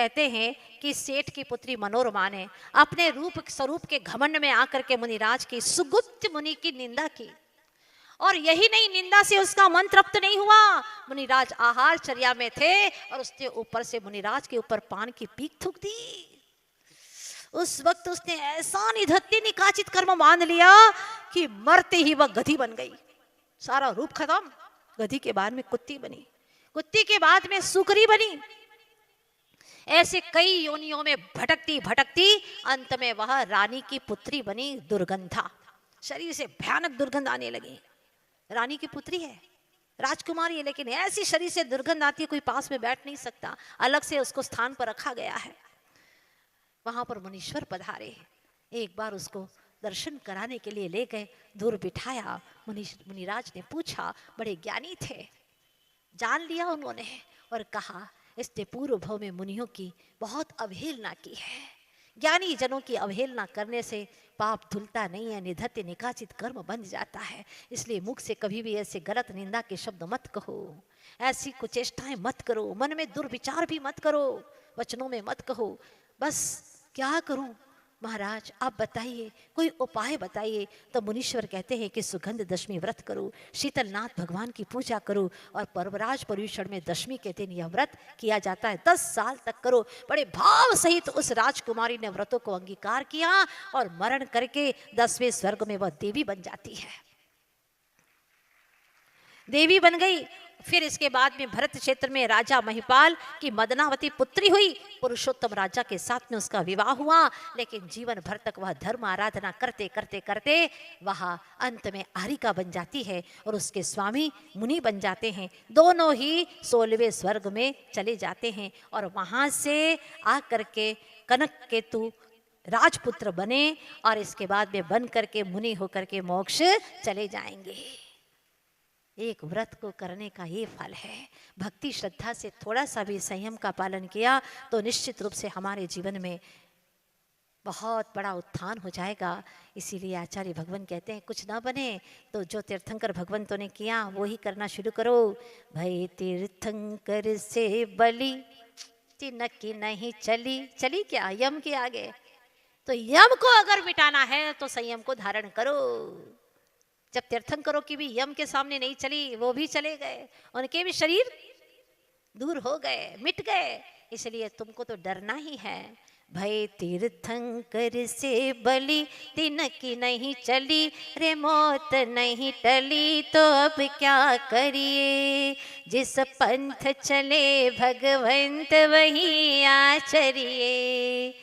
कहते हैं कि सेठ की पुत्री मनोरमा ने अपने रूप स्वरूप के घमंड में आकर के मुनिराज की सुगुप्त मुनि की निंदा की। और यही नहीं, निंदा से उसका मन तृप्त नहीं हुआ। मुनिराज आहार चर्या में थे और उसने ऊपर से मुनिराज के ऊपर पान की पीक थूक दी। उस वक्त उसने ऐसा निधत्ते निकाचित कर्म मान लिया कि मरते ही वह गधी बन गई। सारा रूप खत्म। गधी के बाद में कुत्ती बनी, कुत्ती के बाद में सुकरी बनी। ऐसे कई योनियों में भटकती भटकती अंत में वह रानी की पुत्री बनी दुर्गंधा। शरीर से भयानक दुर्गंध आने लगी। रानी की पुत्री है, राजकुमारी है, लेकिन ऐसी शरीर से दुर्गंध आती है कोई पास में बैठ नहीं सकता। अलग से उसको स्थान पर रखा गया है। वहां पर मुनीश्वर पधारे, एक बार उसको दर्शन कराने के लिए ले गए, दूर बिठाया। मुनिराज ने पूछा, बड़े ज्ञानी थे, जान लिया उन्होंने और कहा इसने पूर्व भव में मुनियों की बहुत अवहेलना की है। ज्ञानी जनों की अवहेलना करने से पाप धुलता नहीं है, निधत्य निकाचित कर्म बन जाता है। इसलिए मुख से कभी भी ऐसे गलत निंदा के शब्द मत कहो, ऐसी कुचेष्टाएं मत करो, मन में दुर्विचार भी मत करो, वचनों में मत कहो। बस क्या करूं महाराज, आप बताइए, कोई उपाय बताइए। तो मुनीश्वर कहते हैं कि सुगंध दशमी व्रत करो, शीतलनाथ भगवान की पूजा करो और पर्वराज पर्यूषण में दशमी के दिन यह व्रत किया जाता है। 10 साल तक करो। बड़े भाव सहित उस राजकुमारी ने व्रतों को अंगीकार किया और मरण करके 10वें स्वर्ग में वह देवी बन जाती है। देवी बन गई। फिर इसके बाद में भरत क्षेत्र में राजा महिपाल की मदनावती पुत्री हुई। पुरुषोत्तम राजा के साथ में उसका विवाह हुआ, लेकिन जीवन भर तक वह धर्म आराधना करते करते करते वह अंत में आरिका बन जाती है और उसके स्वामी मुनि बन जाते हैं। दोनों ही 16वें स्वर्ग में चले जाते हैं और वहां से आकर के कनक केतु राजपुत्र बने और इसके बाद में बन करके मुनि होकर के मोक्ष चले जाएंगे। एक व्रत को करने का ये फल है। भक्ति श्रद्धा से थोड़ा सा भी संयम का पालन किया तो निश्चित रूप से हमारे जीवन में बहुत बड़ा उत्थान हो जाएगा। इसीलिए आचार्य भगवान कहते हैं कुछ ना बने तो जो तीर्थंकर भगवंतों ने किया वो ही करना शुरू करो। भई तीर्थंकर से बलि तिनकी नहीं चली, चली क्या यम के आगे। तो यम को अगर मिटाना है तो संयम को धारण करो। जब तीर्थंकरों की भी यम के सामने नहीं चली, वो भी चले गए, उनके भी शरीर दूर हो गए, मिट गए। इसलिए तुमको तो डरना ही है। भय तीर्थंकर से बलि तिनकी नहीं चली, रे मौत नहीं टली तो अब क्या करिए। जिस पंथ चले भगवंत वही आचरिए।